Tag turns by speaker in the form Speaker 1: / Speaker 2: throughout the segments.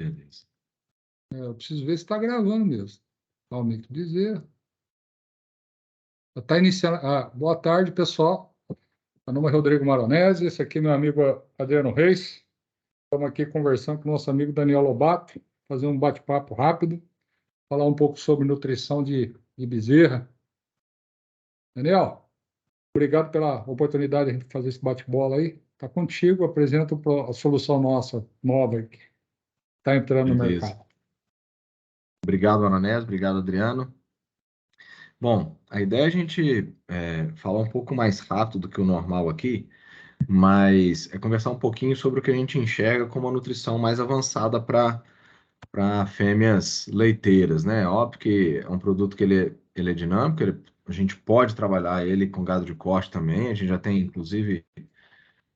Speaker 1: Beleza.
Speaker 2: Eu preciso ver se está gravando mesmo. Realmente dizer. Está iniciando. Boa tarde, pessoal. Meu nome é Rodrigo Maronese, esse aqui é meu amigo Adriano Reis. Estamos aqui conversando com o nosso amigo Daniel Lobato, fazer um bate-papo rápido, falar um pouco sobre nutrição de bezerra. Daniel, obrigado pela oportunidade de a gente fazer esse bate-bola aí. Está contigo, apresento a solução nossa, nova, que está entrando no
Speaker 1: Beleza.
Speaker 2: mercado.
Speaker 1: Obrigado, Maronese. Obrigado, Adriano. Bom, a ideia é a gente falar um pouco mais rápido do que o normal aqui, mas é conversar um pouquinho sobre o que a gente enxerga como a nutrição mais avançada para fêmeas leiteiras, né? Óbvio que é um produto que ele é dinâmico, a gente pode trabalhar ele com gado de corte também, a gente já tem, inclusive,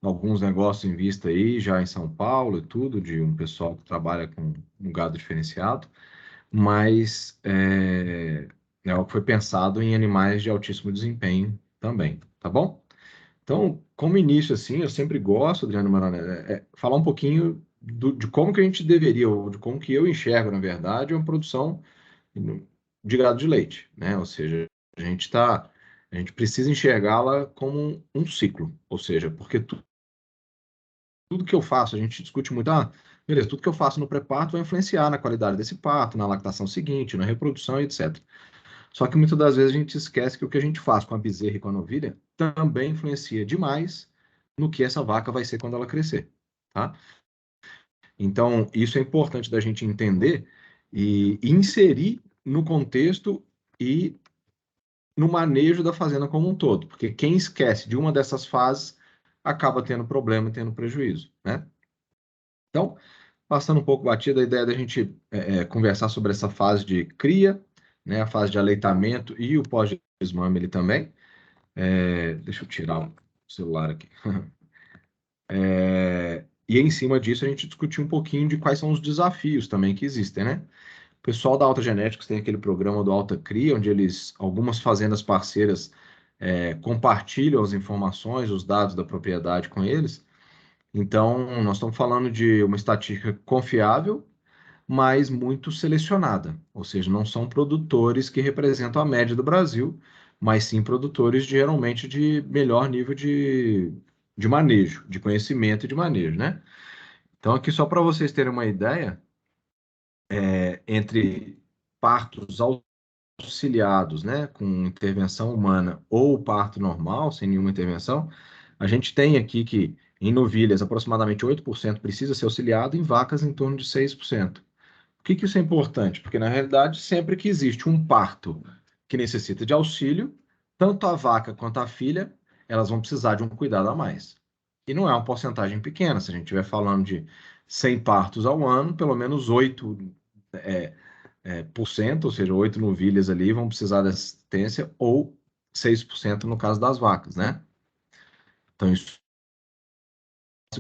Speaker 1: alguns negócios em vista aí, já em São Paulo e tudo, de um pessoal que trabalha com um gado diferenciado, mas é algo que foi pensado em animais de altíssimo desempenho também, tá bom? Então, como início, assim, eu sempre gosto, Adriano Maranhão, falar um pouquinho de como que a gente deveria, ou de como que eu enxergo, na verdade, uma produção de gado de leite, né? Ou seja, a gente precisa enxergá-la como um ciclo, ou seja, porque tudo que eu faço, a gente discute muito, beleza, tudo que eu faço no pré-parto vai influenciar na qualidade desse parto, na lactação seguinte, na reprodução, etc. Só que muitas das vezes a gente esquece que o que a gente faz com a bezerra e com a novilha também influencia demais no que essa vaca vai ser quando ela crescer, tá? Então, isso é importante da gente entender e inserir no contexto e no manejo da fazenda como um todo, porque quem esquece de uma dessas fases acaba tendo problema e tendo prejuízo, né? Então, passando um pouco batida, a ideia da gente conversar sobre essa fase de cria, né, a fase de aleitamento e o pós-desmame ele também. Deixa eu tirar o celular aqui. E em cima disso a gente discutir um pouquinho de quais são os desafios também que existem, né? O pessoal da Alta Genetics tem aquele programa do Alta Cria, onde algumas fazendas parceiras compartilham as informações, os dados da propriedade com eles. Então, nós estamos falando de uma estatística confiável, mas muito selecionada. Ou seja, não são produtores que representam a média do Brasil, mas sim produtores geralmente de melhor nível de manejo, de conhecimento e de manejo, né? Então, aqui só para vocês terem uma ideia, entre partos auxiliados, né, com intervenção humana ou parto normal, sem nenhuma intervenção, a gente tem aqui que em novilhas aproximadamente 8% precisa ser auxiliado, em vacas em torno de 6%. Por que isso é importante? Porque, na realidade, sempre que existe um parto que necessita de auxílio, tanto a vaca quanto a filha, elas vão precisar de um cuidado a mais. E não é uma porcentagem pequena. Se a gente estiver falando de 100 partos ao ano, pelo menos 8 por cento, ou seja, 8 novilhas ali vão precisar de assistência, ou 6% no caso das vacas, né? Então, isso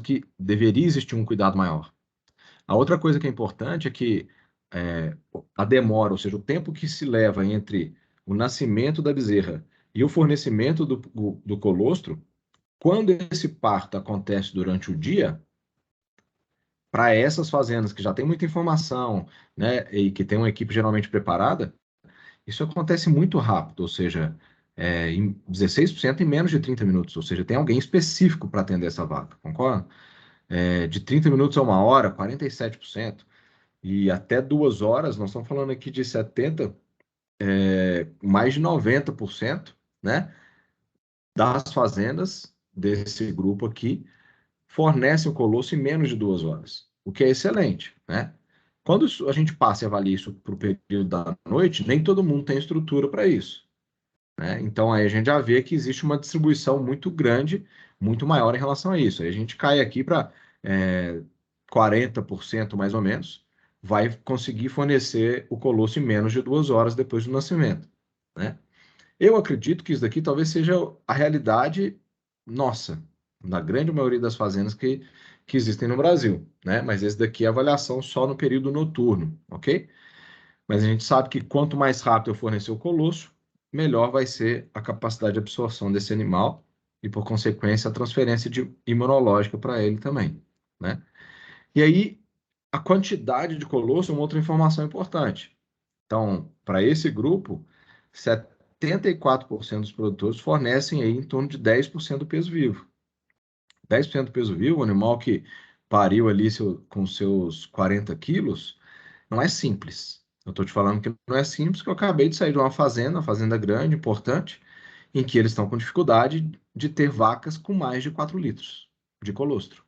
Speaker 1: que deveria existir um cuidado maior. A outra coisa que é importante é que a demora, ou seja, o tempo que se leva entre o nascimento da bezerra e o fornecimento do colostro, quando esse parto acontece durante o dia, para essas fazendas que já têm muita informação, né, e que tem uma equipe geralmente preparada, isso acontece muito rápido, ou seja, em 16% em menos de 30 minutos, ou seja, tem alguém específico para atender essa vaca, concorda? De 30 minutos a uma hora, 47%. E até 2 horas, nós estamos falando aqui de 70, mais de 90%, né, das fazendas desse grupo aqui fornecem o colosso em menos de 2 horas, o que é excelente, né? Quando a gente passa e avalia isso para o período da noite, nem todo mundo tem estrutura para isso, né? Então aí a gente já vê que existe uma distribuição muito grande, muito maior em relação a isso. Aí a gente cai aqui para 40% mais ou menos, vai conseguir fornecer o colosso em menos de 2 horas depois do nascimento, né? Eu acredito que isso daqui talvez seja a realidade nossa, na grande maioria das fazendas que existem no Brasil, né? Mas esse daqui é avaliação só no período noturno, ok? Mas a gente sabe que quanto mais rápido eu fornecer o colosso, melhor vai ser a capacidade de absorção desse animal e, por consequência, a transferência imunológica para ele também, né? E aí, A quantidade de colostro é uma outra informação importante. Então, para esse grupo, 74% dos produtores fornecem aí em torno de 10% do peso vivo. 10% do peso vivo, o animal que pariu ali com seus 40 quilos, não é simples. Eu estou te falando que não é simples, porque eu acabei de sair de uma fazenda grande, importante, em que eles estão com dificuldade de ter vacas com mais de 4 litros de colostro.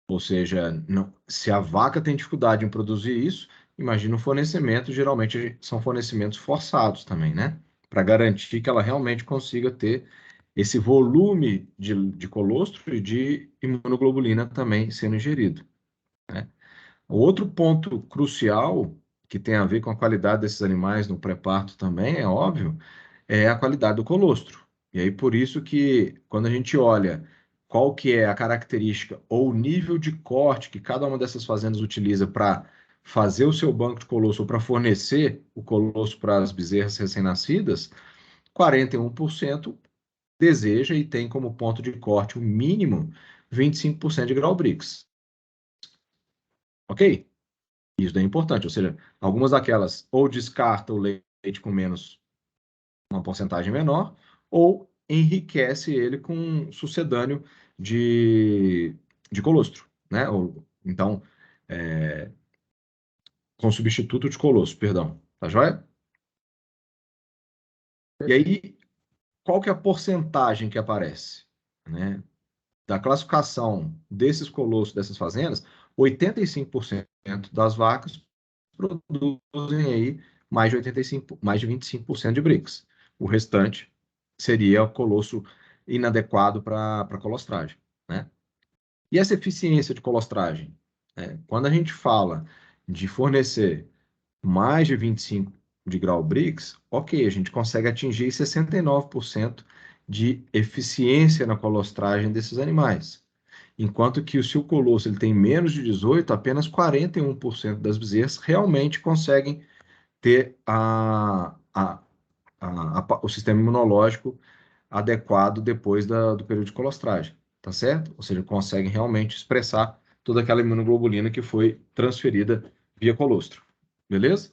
Speaker 1: Ou seja, se a vaca tem dificuldade em produzir isso, imagina o fornecimento, geralmente são fornecimentos forçados também, né? Para garantir que ela realmente consiga ter esse volume de colostro e de imunoglobulina também sendo ingerido, né? O outro ponto crucial que tem a ver com a qualidade desses animais no pré-parto também, é óbvio, é a qualidade do colostro. E aí por isso que quando a gente olha qual que é a característica ou o nível de corte que cada uma dessas fazendas utiliza para fazer o seu banco de colostro ou para fornecer o colostro para as bezerras recém-nascidas, 41% deseja e tem como ponto de corte o mínimo 25% de Grau-Brix. Ok? Isso daí é importante, ou seja, algumas daquelas ou descartam o leite com menos, uma porcentagem menor, ou enriquece ele com sucedâneo de colostro, né? Então, é, com substituto de colostro, perdão, tá joia? E aí, qual que é a porcentagem que aparece, né? Da classificação desses colostros dessas fazendas, 85% das vacas produzem aí mais de 85, mais de 25% de BRICS. O restante seria colosso inadequado para colostragem, né? E essa eficiência de colostragem, né? Quando a gente fala de fornecer mais de 25 de grau BRICS, ok, a gente consegue atingir 69% de eficiência na colostragem desses animais. Enquanto que se o colosso ele tem menos de 18, apenas 41% das bezerras realmente conseguem ter o sistema imunológico adequado depois do período de colostragem, tá certo? Ou seja, conseguem realmente expressar toda aquela imunoglobulina que foi transferida via colostro, beleza?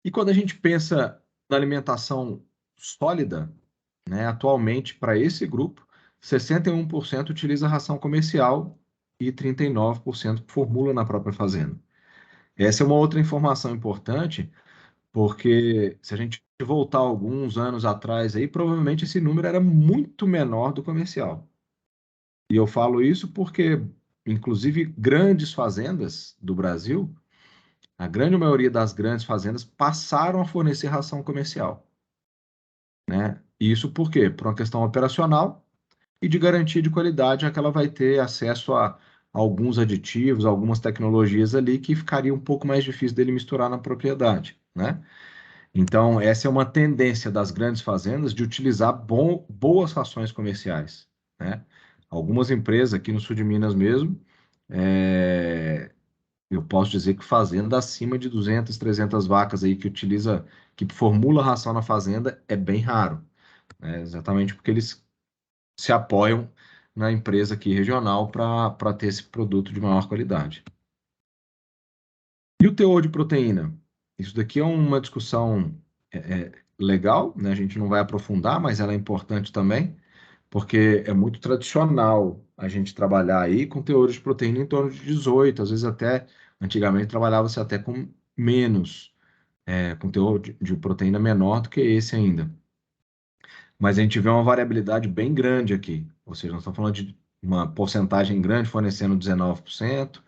Speaker 1: E quando a gente pensa na alimentação sólida, né, atualmente para esse grupo, 61% utiliza ração comercial e 39% formula na própria fazenda. Essa é uma outra informação importante, porque se a gente voltar alguns anos atrás aí, provavelmente esse número era muito menor do comercial. E eu falo isso porque, inclusive, grandes fazendas do Brasil, a grande maioria das grandes fazendas passaram a fornecer ração comercial, né? Isso por quê? Por uma questão operacional e de garantia de qualidade, já que ela vai ter acesso a alguns aditivos, algumas tecnologias ali que ficaria um pouco mais difícil dele misturar na propriedade, né? Então, essa é uma tendência das grandes fazendas de utilizar boas rações comerciais, né? Algumas empresas aqui no sul de Minas mesmo, eu posso dizer que fazenda acima de 200, 300 vacas aí que formula ração na fazenda é bem raro, né? Exatamente porque eles se apoiam na empresa aqui regional para ter esse produto de maior qualidade. E o teor de proteína? Isso daqui é uma discussão legal, né? A gente não vai aprofundar, mas ela é importante também, porque é muito tradicional a gente trabalhar aí com teores de proteína em torno de 18, às vezes até, antigamente trabalhava-se até com menos, com teor de proteína menor do que esse ainda. Mas a gente vê uma variabilidade bem grande aqui. Ou seja, nós estamos falando de uma porcentagem grande fornecendo 19%,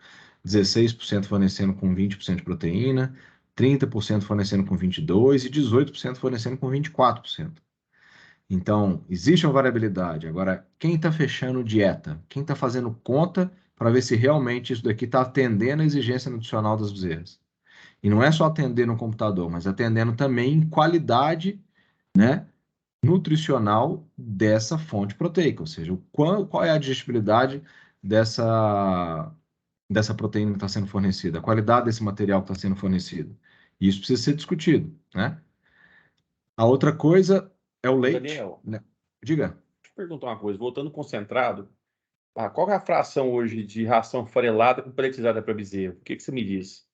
Speaker 1: 16% fornecendo com 20% de proteína, 30% fornecendo com 22% e 18% fornecendo com 24%. Então, existe uma variabilidade. Agora, quem está fechando dieta? Quem está fazendo conta para ver se realmente isso daqui está atendendo a exigência nutricional das bezerras? E não é só atender no computador, mas atendendo também em qualidade, né, nutricional dessa fonte proteica, ou seja, qual é a digestibilidade dessa proteína que está sendo fornecida, a qualidade desse material que está sendo fornecido. E isso precisa ser discutido, né? A outra coisa é o leite,
Speaker 3: Daniel,
Speaker 1: né? Diga.
Speaker 3: deixa eu perguntar uma coisa. Voltando concentrado, Qual que é a fração hoje de ração farelada com peletizada para bezerro? O que que você me diz?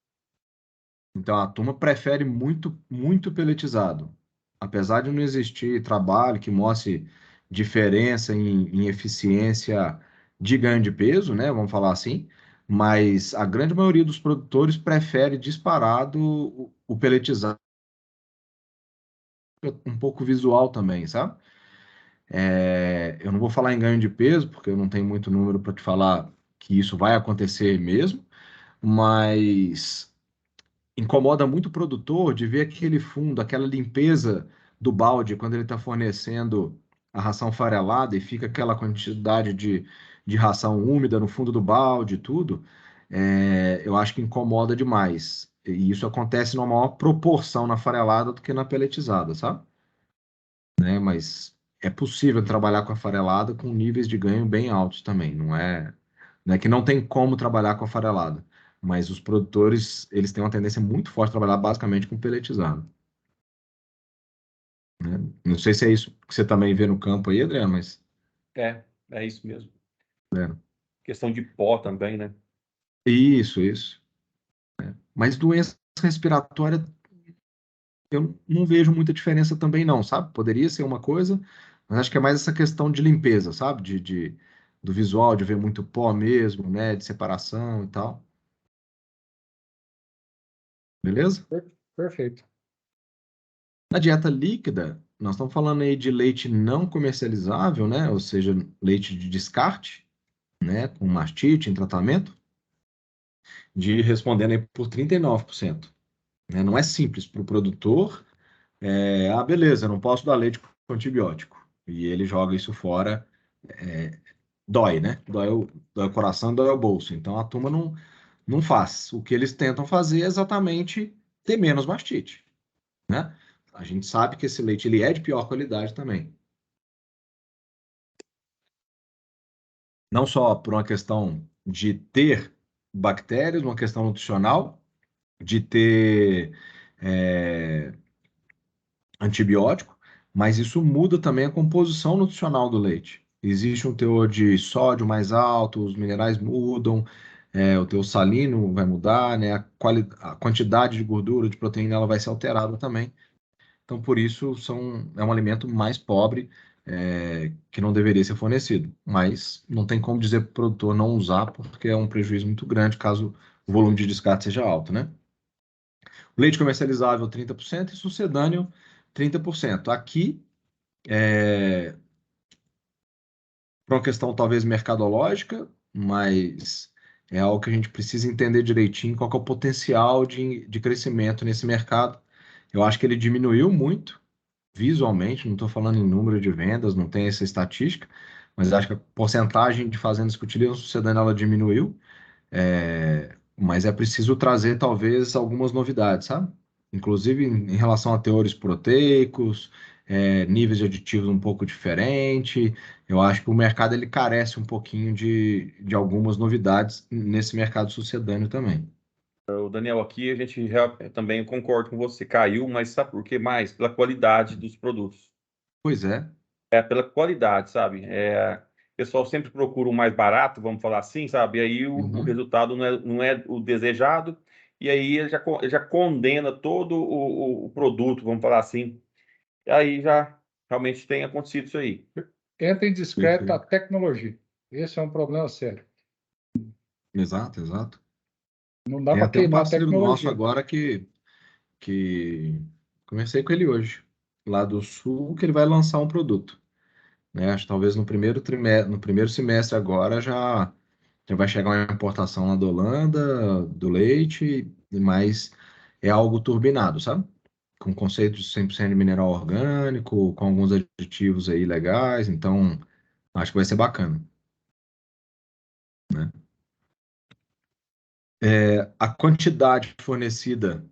Speaker 1: Então, a turma prefere muito, muito peletizado. Apesar de não existir trabalho que mostre diferença em eficiência de ganho de peso, né? Vamos falar assim. Mas a grande maioria dos produtores prefere disparado o peletizado, um pouco visual também, sabe? Eu não vou falar em ganho de peso, porque eu não tenho muito número para te falar que isso vai acontecer mesmo, mas incomoda muito o produtor de ver aquele fundo, aquela limpeza do balde quando ele está fornecendo a ração farelada e fica aquela quantidade de ração úmida no fundo do balde e tudo. Eu acho que incomoda demais. E isso acontece numa maior proporção na farelada do que na peletizada, sabe? Né? Mas é possível trabalhar com a farelada com níveis de ganho bem altos também. Não é que não tem como trabalhar com a farelada, mas os produtores, eles têm uma tendência muito forte a trabalhar basicamente com peletizado, né? Não sei se é isso que você também vê no campo aí, Adriano, mas
Speaker 3: É isso mesmo.
Speaker 1: é.
Speaker 3: Questão de pó também, né?
Speaker 1: Isso. Mas doença respiratória, eu não vejo muita diferença também não, sabe? Poderia ser uma coisa, mas acho que é mais essa questão de limpeza, sabe? Do visual, de ver muito pó mesmo, né? De separação e tal. Beleza?
Speaker 2: Perfeito.
Speaker 1: Na dieta líquida, nós estamos falando aí de leite não comercializável, né? Ou seja, leite de descarte, né? Com mastite em tratamento, de respondendo aí por 39%. Né? Não é simples para o produtor. Beleza, eu não posso dar leite com antibiótico. E ele joga isso fora, dói, né? Dói o coração, dói o bolso. Então a turma não faz. O que eles tentam fazer é exatamente ter menos mastite, né? A gente sabe que esse leite ele é de pior qualidade também. Não só por uma questão de ter bactérias, uma questão nutricional, de ter é, antibiótico, mas isso muda também a composição nutricional do leite. Existe um teor de sódio mais alto, os minerais mudam, o teor salino vai mudar, né? A quantidade de gordura, de proteína, ela vai ser alterada também. Então, por isso, é um alimento mais pobre, que não deveria ser fornecido. Mas não tem como dizer para o produtor não usar, porque é um prejuízo muito grande caso o volume de descarte seja alto, né? Leite comercializável, 30% e sucedâneo, 30%. Aqui, por uma questão talvez mercadológica, mas é algo que a gente precisa entender direitinho qual que é o potencial de crescimento nesse mercado. Eu acho que ele diminuiu muito visualmente, não estou falando em número de vendas, não tem essa estatística, mas acho que a porcentagem de fazendas que utilizam o sucedâneo ela diminuiu, mas é preciso trazer talvez algumas novidades, sabe? Inclusive em relação a teores proteicos, níveis de aditivos um pouco diferente. Eu acho que o mercado ele carece um pouquinho de algumas novidades nesse mercado sucedâneo também.
Speaker 3: O Daniel, aqui a gente também concordo com você, caiu, mas sabe por que mais? Pela qualidade dos produtos.
Speaker 1: Pois é.
Speaker 3: Pela qualidade, sabe? O pessoal sempre procura o mais barato, vamos falar assim, sabe? E aí o
Speaker 1: Uhum.
Speaker 3: resultado não é o desejado, e aí ele já condena todo o produto, vamos falar assim. E aí já realmente tem acontecido isso aí.
Speaker 2: Entra em discreta a
Speaker 1: Perfeito.
Speaker 2: tecnologia. Esse é um problema sério.
Speaker 1: Exato.
Speaker 2: Não dá
Speaker 1: Tem
Speaker 2: para
Speaker 1: até um
Speaker 2: queimar a
Speaker 1: parceiro nosso
Speaker 2: tecnologia.
Speaker 1: agora que conversei com ele hoje, lá do Sul, que ele vai lançar um produto, né? Acho que talvez no primeiro semestre agora já vai chegar uma importação lá da Holanda, do leite, mas é algo turbinado, sabe? Com conceito de 100% de mineral orgânico, com alguns aditivos aí legais, então acho que vai ser bacana, né? A quantidade fornecida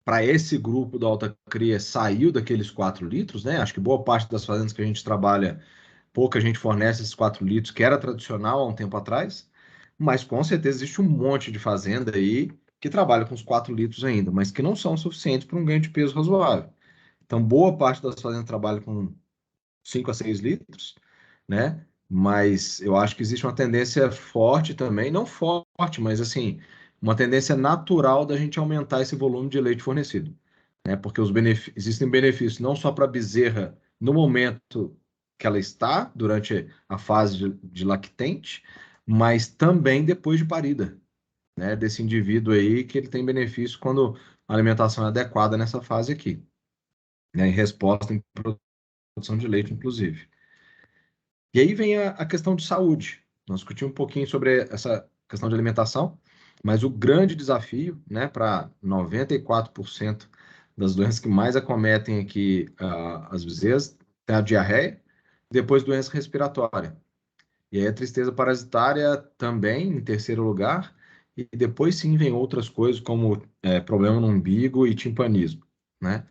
Speaker 1: para esse grupo da alta cria saiu daqueles 4 litros, né? Acho que boa parte das fazendas que a gente trabalha, pouca gente fornece esses 4 litros, que era tradicional há um tempo atrás, mas com certeza existe um monte de fazenda aí que trabalha com os 4 litros ainda, mas que não são suficientes para um ganho de peso razoável. Então, boa parte das fazendas trabalha com 5 a 6 litros, né? mas eu acho que existe uma tendência forte também, não forte, mas assim, uma tendência natural da gente aumentar esse volume de leite fornecido, né? Porque existem benefícios não só para a bezerra no momento que ela está, durante a fase de lactente, mas também depois de parida, né? Desse indivíduo aí que ele tem benefício quando a alimentação é adequada nessa fase aqui, né? Em resposta em produção de leite, inclusive. E aí vem a questão de saúde. Nós discutimos um pouquinho sobre essa questão de alimentação, mas o grande desafio, né, para 94% das doenças que mais acometem aqui as bezerras é a diarreia, depois doença respiratória. E aí a tristeza parasitária também, em terceiro lugar, e depois sim vem outras coisas como problema no umbigo e timpanismo, né?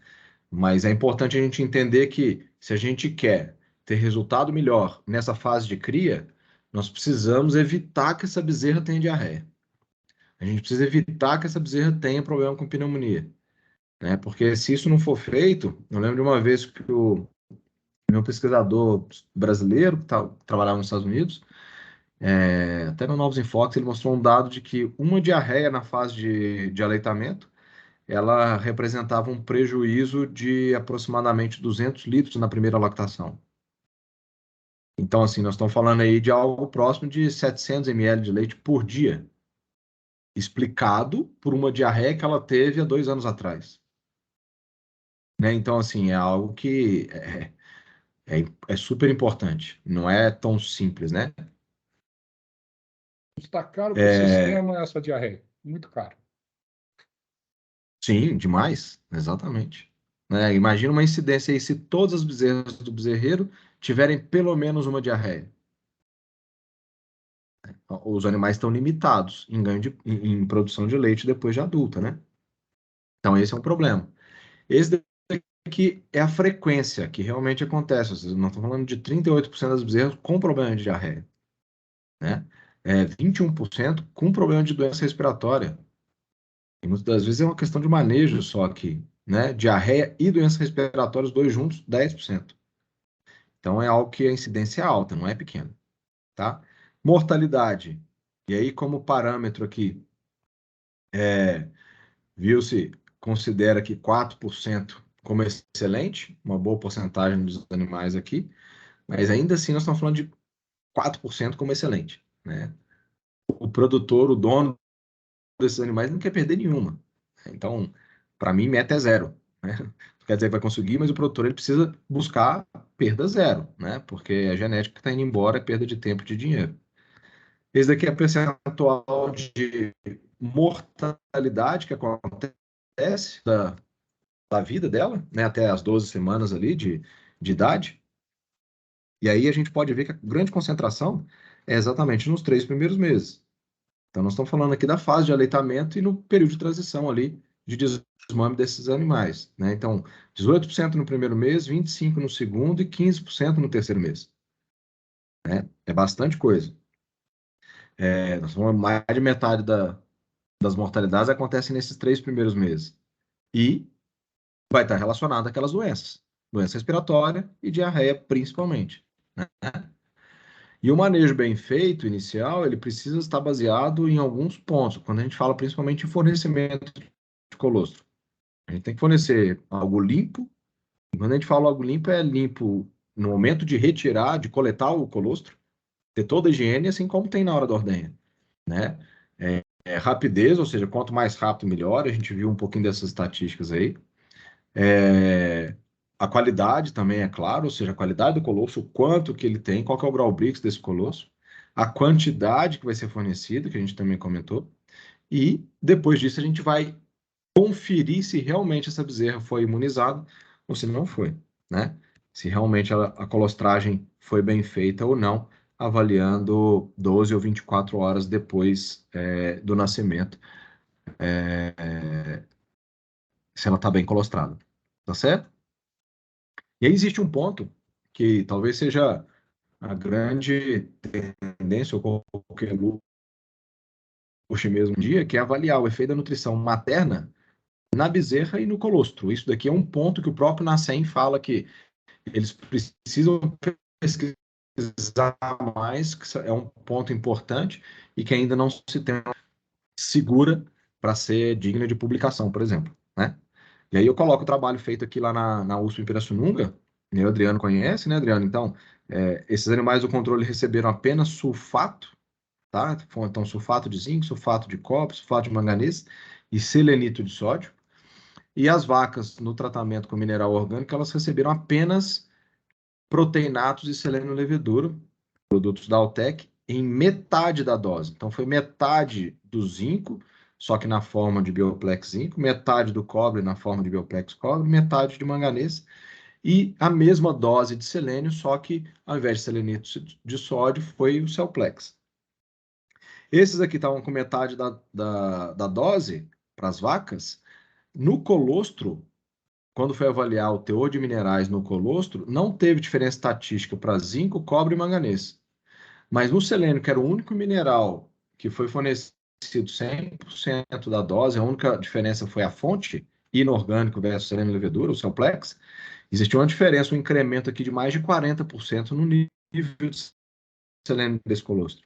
Speaker 1: Mas é importante a gente entender que se a gente quer ter resultado melhor nessa fase de cria, nós precisamos evitar que essa bezerra tenha diarreia. A gente precisa evitar que essa bezerra tenha problema com pneumonia, né? Porque se isso não for feito, eu lembro de uma vez que o meu pesquisador brasileiro, que trabalhava nos Estados Unidos, até no Novos Enfoques, ele mostrou um dado de que uma diarreia na fase de aleitamento ela representava um prejuízo de aproximadamente 200 litros na primeira lactação. Então, assim, nós estamos falando aí de algo próximo de 700 ml de leite por dia, explicado por uma diarreia que ela teve há 2 anos atrás. Né? Então, assim, é algo que é super importante, não é tão simples, né?
Speaker 2: Está caro para o
Speaker 1: É,
Speaker 2: sistema essa diarreia. Muito caro.
Speaker 1: sim, demais, exatamente. Né? Imagina uma incidência aí se todas as bezerras do bezerreiro tiverem pelo menos uma diarreia. Os animais estão limitados em ganho em produção de leite depois de adulta, né? Então, esse é um problema. Esse daqui é a frequência que realmente acontece. Ou seja, nós estamos falando de 38% das bezerras com problema de diarreia, né? 21% com problema de doença respiratória. E muitas das vezes é uma questão de manejo só aqui, né? Diarreia e doença respiratória, os dois juntos, 10%. Então, é algo que a incidência é alta, não é pequena, tá? Mortalidade. E aí, como parâmetro aqui, viu-se, considera que 4% como excelente, uma boa porcentagem dos animais aqui, mas ainda assim nós estamos falando de 4% como excelente, né? O produtor, o dono desses animais não quer perder nenhuma. Então, para mim, meta é zero, né? Não quer dizer que vai conseguir, mas o produtor ele precisa buscar perda zero, né? Porque a genética que está indo embora é perda de tempo e de dinheiro. Esse daqui é o percentual de mortalidade que acontece da vida dela, né, até as 12 semanas ali de idade. E aí a gente pode ver que a grande concentração é exatamente nos 3 primeiros meses. Então, nós estamos falando aqui da fase de aleitamento e no período de transição ali de desmame desses animais, né? Então, 18% no primeiro mês, 25% no segundo e 15% no terceiro mês, né? É bastante coisa. Nós estamos falando mais de metade das mortalidades acontecem nesses 3 primeiros meses. E vai estar relacionado àquelas doenças, doença respiratória e diarreia principalmente, né? E o manejo bem feito, inicial, ele precisa estar baseado em alguns pontos, quando a gente fala principalmente em fornecimento de colostro. A gente tem que fornecer algo limpo, e quando a gente fala algo limpo, é limpo no momento de retirar, de coletar o colostro, ter toda a higiene, assim como tem na hora da ordenha, né? Rapidez, ou seja, quanto mais rápido, melhor, a gente viu um pouquinho dessas estatísticas aí. É, a qualidade também é claro, ou seja, a qualidade do colosso, o quanto que ele tem, qual que é o grau Brix desse colosso, a quantidade que vai ser fornecida, que a gente também comentou, e depois disso a gente vai conferir se realmente essa bezerra foi imunizada ou se não foi, né? Se realmente a colostragem foi bem feita ou não, avaliando 12 ou 24 horas depois do nascimento, se ela está bem colostrada, tá certo? E aí existe um ponto que talvez seja a grande tendência, ou qualquer luxo mesmo um dia, que é avaliar o efeito da nutrição materna na bezerra e no colostro. Isso daqui é um ponto que o próprio Nassem fala que eles precisam pesquisar mais, que é um ponto importante e que ainda não se tem segura para ser digna de publicação, por exemplo, né? E aí eu coloco o trabalho feito aqui lá na USP em Pirassununga, né? O Adriano conhece, né, Adriano? Então, esses animais do controle receberam apenas sulfato, tá? Então, sulfato de zinco, sulfato de cobre, sulfato de manganês e selenito de sódio. E as vacas, no tratamento com mineral orgânico, elas receberam apenas proteinatos e selênio levedura, produtos da Altec, em metade da dose. Então, foi metade do zinco, só que na forma de Bioplex zinco, metade do cobre na forma de Bioplex cobre, metade de manganês, e a mesma dose de selênio, só que ao invés de selenito de sódio, foi o Celplex. Esses aqui estavam com metade da dose para as vacas. No colostro, quando foi avaliar o teor de minerais no colostro, não teve diferença estatística para zinco, cobre e manganês. Mas no selênio, que era o único mineral que foi fornecido 100% da dose, a única diferença foi a fonte, inorgânico versus selênio levedura, o Celplex, existiu uma diferença, um incremento aqui de mais de 40% no nível de selênio desse colostro.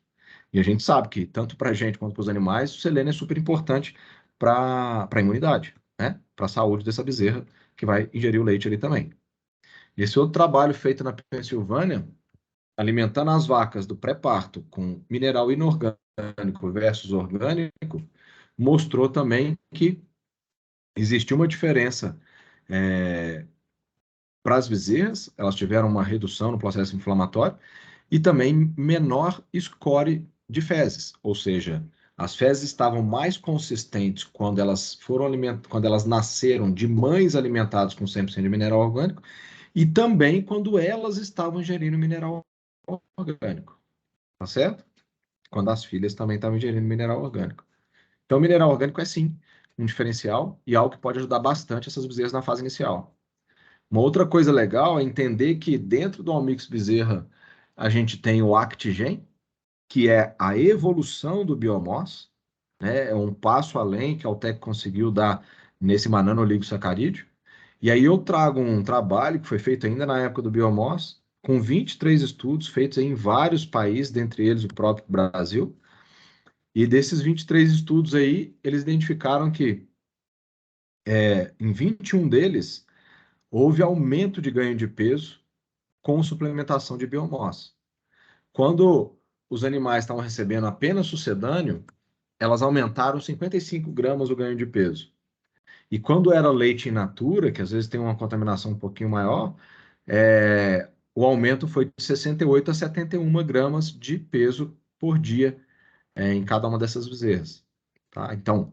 Speaker 1: E a gente sabe que, tanto para a gente quanto para os animais, o selênio é super importante para a imunidade, né? Para a saúde dessa bezerra que vai ingerir o leite ali também. Esse outro trabalho feito na Pensilvânia, alimentando as vacas do pré-parto com mineral inorgânico versus orgânico, mostrou também que existiu uma diferença para as bezerras, elas tiveram uma redução no processo inflamatório e também menor score de fezes, ou seja, as fezes estavam mais consistentes quando elas quando elas nasceram de mães alimentadas com 100% de mineral orgânico e também quando elas estavam ingerindo mineral orgânico, tá certo? Quando as filhas também estavam ingerindo mineral orgânico. Então, o mineral orgânico é sim um diferencial e algo que pode ajudar bastante essas bezerras na fase inicial. Uma outra coisa legal é entender que dentro do Almix Bezerra a gente tem o Actigen, que é a evolução do biomós, né? É um passo além que a Altec conseguiu dar nesse mananoligossacarídeo. E aí eu trago um trabalho que foi feito ainda na época do biomós, com 23 estudos feitos em vários países, dentre eles o próprio Brasil. E desses 23 estudos aí, eles identificaram que em 21 deles houve aumento de ganho de peso com suplementação de biomós. Quando os animais estavam recebendo apenas sucedâneo, elas aumentaram 55 gramas o ganho de peso. E quando era leite in natura, que às vezes tem uma contaminação um pouquinho maior, o aumento foi de 68 a 71 gramas de peso por dia em cada uma dessas bezerras. Tá? Então,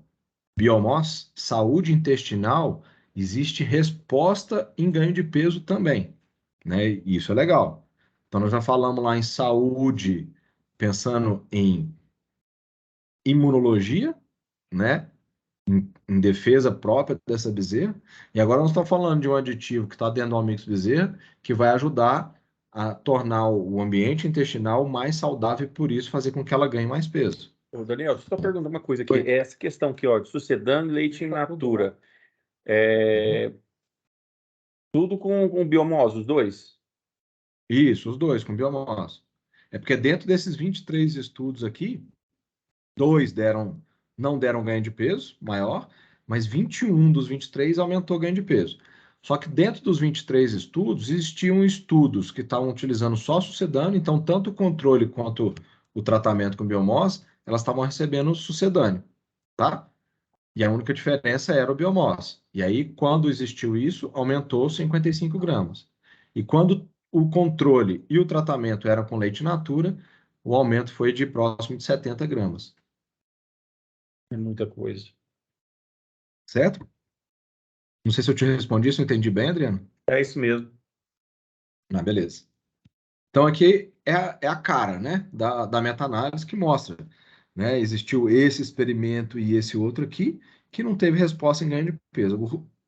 Speaker 1: biomós, saúde intestinal, existe resposta em ganho de peso também, né? E isso é legal. Então, nós já falamos lá em saúde, pensando em imunologia, né? Em defesa própria dessa bezerra. E agora nós estamos falando de um aditivo que está dentro do Almix Bezerra, que vai ajudar a tornar o ambiente intestinal mais saudável e, por isso, fazer com que ela ganhe mais peso.
Speaker 3: Ô, Daniel, deixa eu só perguntar uma coisa aqui.
Speaker 1: Oi.
Speaker 3: Essa questão aqui, ó, de sucedâneo e leite in natura, tudo com biomós, os dois?
Speaker 1: Isso, os dois, com biomós. É porque dentro desses 23 estudos aqui, dois não deram ganho de peso maior, mas 21 dos 23 aumentou ganho de peso. Só que dentro dos 23 estudos, existiam estudos que estavam utilizando só sucedâneo, então tanto o controle quanto o tratamento com biomós, elas estavam recebendo sucedâneo, tá? E a única diferença era o biomós. E aí, quando existiu isso, aumentou 55 gramas. E quando o controle e o tratamento eram com leite natura, o aumento foi de próximo de 70 gramas.
Speaker 3: É muita coisa.
Speaker 1: Certo? Não sei se eu te respondi, se eu entendi bem, Adriano.
Speaker 3: É isso mesmo.
Speaker 1: Ah, beleza. Então, aqui é a cara, né, da meta-análise que mostra, né, existiu esse experimento e esse outro aqui, que não teve resposta em ganho de peso.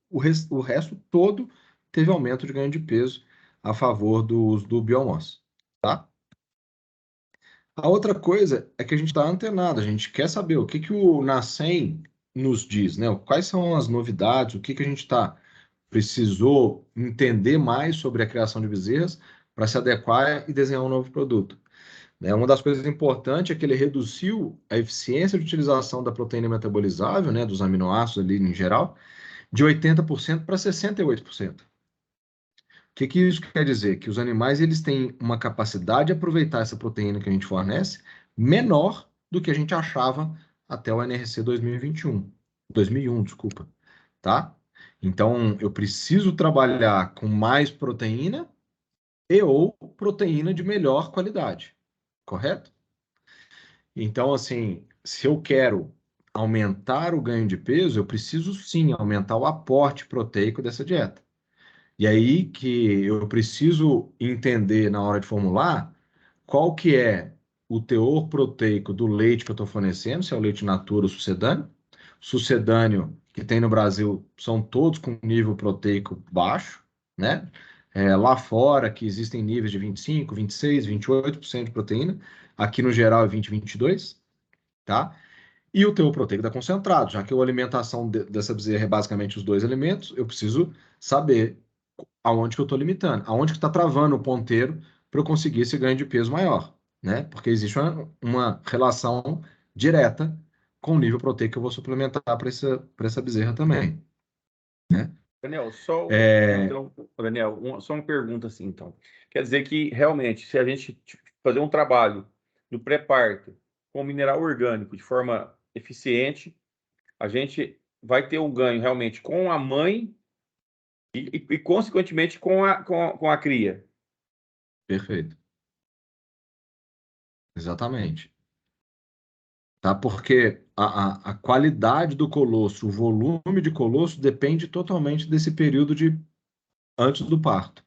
Speaker 1: O resto todo teve aumento de ganho de peso a favor do uso do biomós, tá? A outra coisa é que a gente está antenado, a gente quer saber o que o NACEM nos diz, né? Quais são as novidades, o que a gente precisou entender mais sobre a criação de bezerras para se adequar e desenhar um novo produto. Né? Uma das coisas importantes é que ele reduziu a eficiência de utilização da proteína metabolizável, né, dos aminoácidos ali em geral, de 80% para 68%. O que isso quer dizer? Que os animais eles têm uma capacidade de aproveitar essa proteína que a gente fornece menor do que a gente achava até o NRC 2001, desculpa, tá? Então, eu preciso trabalhar com mais proteína e ou proteína de melhor qualidade, correto? Então, assim, se eu quero aumentar o ganho de peso, eu preciso sim aumentar o aporte proteico dessa dieta. E aí que eu preciso entender na hora de formular qual que é o teor proteico do leite que eu estou fornecendo, se é o leite natura ou sucedâneo. Sucedâneo que tem no Brasil são todos com nível proteico baixo, né? Lá fora que existem níveis de 25, 26, 28% de proteína. Aqui no geral é 20, 22, tá? E o teor proteico da concentrado, já que a alimentação dessa bezerra é basicamente os dois alimentos, eu preciso saber aonde que eu estou limitando, aonde que está travando o ponteiro para eu conseguir esse ganho de peso maior, né? Porque existe uma relação direta com o nível proteico que eu vou suplementar para essa bezerra também, né?
Speaker 3: Daniel,
Speaker 1: É,
Speaker 3: então, Daniel, só uma pergunta assim, então. Quer dizer que realmente, se a gente fazer um trabalho no pré-parto com mineral orgânico de forma eficiente, a gente vai ter um ganho realmente com a mãe e consequentemente, com a cria.
Speaker 1: perfeito, exatamente. Tá? Porque a qualidade do colostro, o volume de colostro depende totalmente desse período de antes do parto.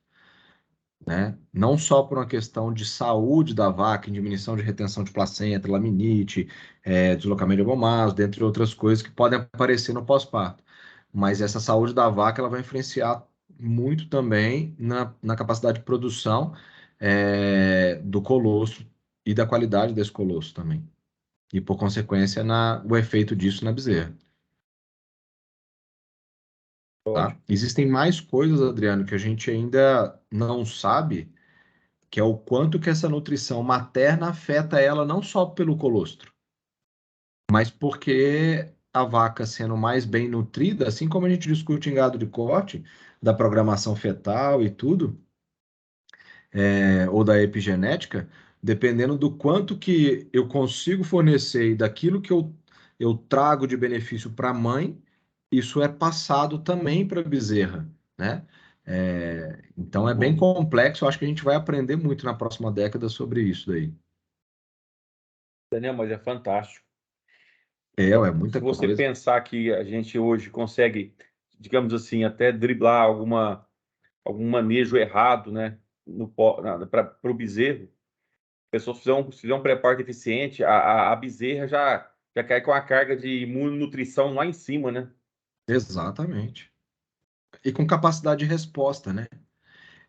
Speaker 1: Né? Não só por uma questão de saúde da vaca, diminuição de retenção de placenta, laminite, deslocamento de gomados, dentre outras coisas que podem aparecer no pós-parto. Mas essa saúde da vaca ela vai influenciar muito também na capacidade de produção do colostro e da qualidade desse colostro também. E, por consequência, o efeito disso na bezerra. Tá?
Speaker 3: Ótimo.
Speaker 1: Existem mais coisas, Adriano, que a gente ainda não sabe que é o quanto que essa nutrição materna afeta ela não só pelo colostro, mas porque a vaca sendo mais bem nutrida, assim como a gente discute em gado de corte, da programação fetal e tudo, ou da epigenética, dependendo do quanto que eu consigo fornecer e daquilo que eu trago de benefício para a mãe, isso é passado também para a bezerra, né? Então é bem complexo, eu acho que a gente vai aprender muito na próxima década sobre isso daí.
Speaker 3: Daniel, mas é fantástico.
Speaker 1: É
Speaker 3: Então, se
Speaker 1: muita
Speaker 3: você
Speaker 1: coisa.
Speaker 3: pensar que a gente hoje consegue, digamos assim, até driblar algum manejo errado, né, para o bezerro, pessoas fizeram um preparo eficiente, a bezerra já cai com a carga de imunonutrição lá em cima, né?
Speaker 1: Exatamente. E com capacidade de resposta, né?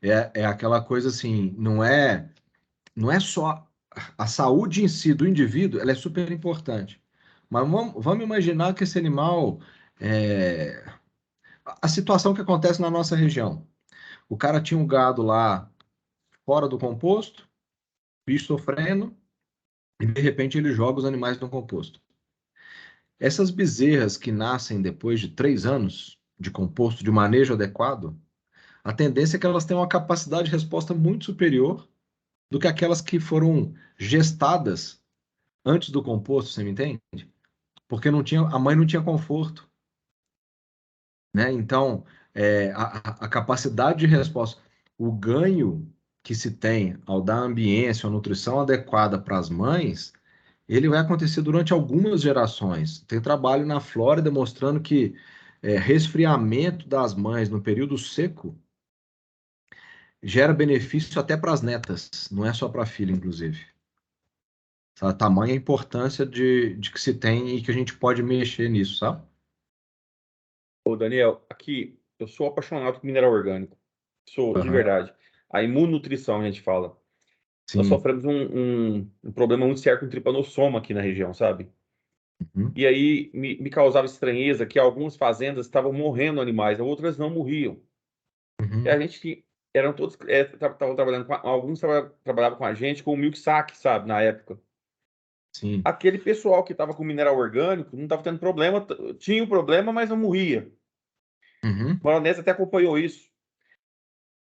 Speaker 1: É aquela coisa assim, não é só a saúde em si do indivíduo, ela é super importante. Mas vamos imaginar que esse animal, é, a situação que acontece na nossa região. O cara tinha um gado lá fora do composto, bicho sofrendo, e de repente ele joga os animais no composto. Essas bezerras que nascem depois de 3 anos de composto, de manejo adequado, a tendência é que elas tenham uma capacidade de resposta muito superior do que aquelas que foram gestadas antes do composto, você me entende? Porque a mãe não tinha conforto, né? Então, a capacidade de resposta, o ganho que se tem ao dar ambiência, a nutrição adequada para as mães, ele vai acontecer durante algumas gerações. Tem trabalho na Flórida mostrando que resfriamento das mães no período seco gera benefício até para as netas, não é só para a filha, inclusive. Sabe? Tamanha a importância de que se tem e que a gente pode mexer nisso, sabe?
Speaker 3: Ô, Daniel, aqui eu sou apaixonado por mineral orgânico. Sou, de
Speaker 1: Aham.
Speaker 3: verdade. A imunonutrição, a gente fala. Nós
Speaker 1: Sim.
Speaker 3: sofremos um problema muito sério com tripanossoma aqui na região, sabe?
Speaker 1: Uhum.
Speaker 3: E aí me causava estranheza que algumas fazendas estavam morrendo animais, outras não morriam. E a
Speaker 1: Uhum.
Speaker 3: gente eram todos, estavam trabalhando alguns trabalhavam com a gente com o Milk Sack, sabe, na época.
Speaker 1: Sim.
Speaker 3: Aquele pessoal que estava com mineral orgânico não estava tendo problema, tinha o problema, mas não morria.
Speaker 1: Uhum.
Speaker 3: O Maronese até acompanhou isso.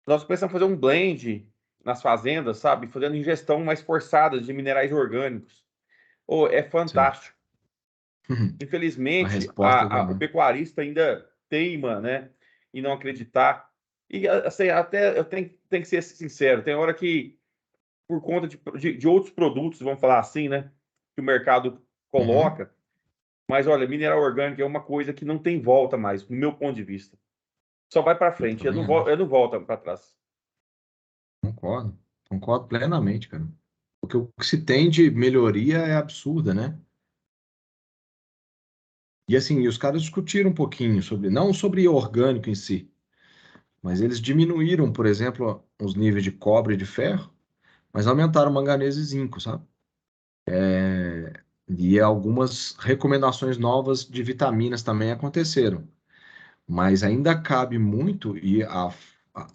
Speaker 3: Nós pensamos em fazer um blend nas fazendas, sabe? Fazendo ingestão mais forçada de minerais orgânicos. Oh, é
Speaker 1: Sim.
Speaker 3: fantástico.
Speaker 1: A
Speaker 3: Infelizmente,
Speaker 1: resposta
Speaker 3: o
Speaker 1: também.
Speaker 3: pecuarista ainda teima, né, em não acreditar. E assim, até eu tenho que ser sincero, tem hora que, por conta de outros produtos, vamos falar assim, né, que o mercado
Speaker 1: Uhum.
Speaker 3: coloca, mas olha, mineral orgânico é uma coisa que não tem volta mais, no meu ponto de vista. Só vai para
Speaker 1: Eu
Speaker 3: frente,
Speaker 1: também acho.
Speaker 3: eu não volto para trás.
Speaker 1: Concordo. Concordo plenamente, cara. Porque o que se tem de melhoria é absurda, né? E assim, os caras discutiram um pouquinho sobre, não sobre orgânico em si, mas eles diminuíram, por exemplo, os níveis de cobre e de ferro, mas aumentaram manganês e zinco, sabe? E algumas recomendações novas de vitaminas também aconteceram. Mas ainda cabe muito, e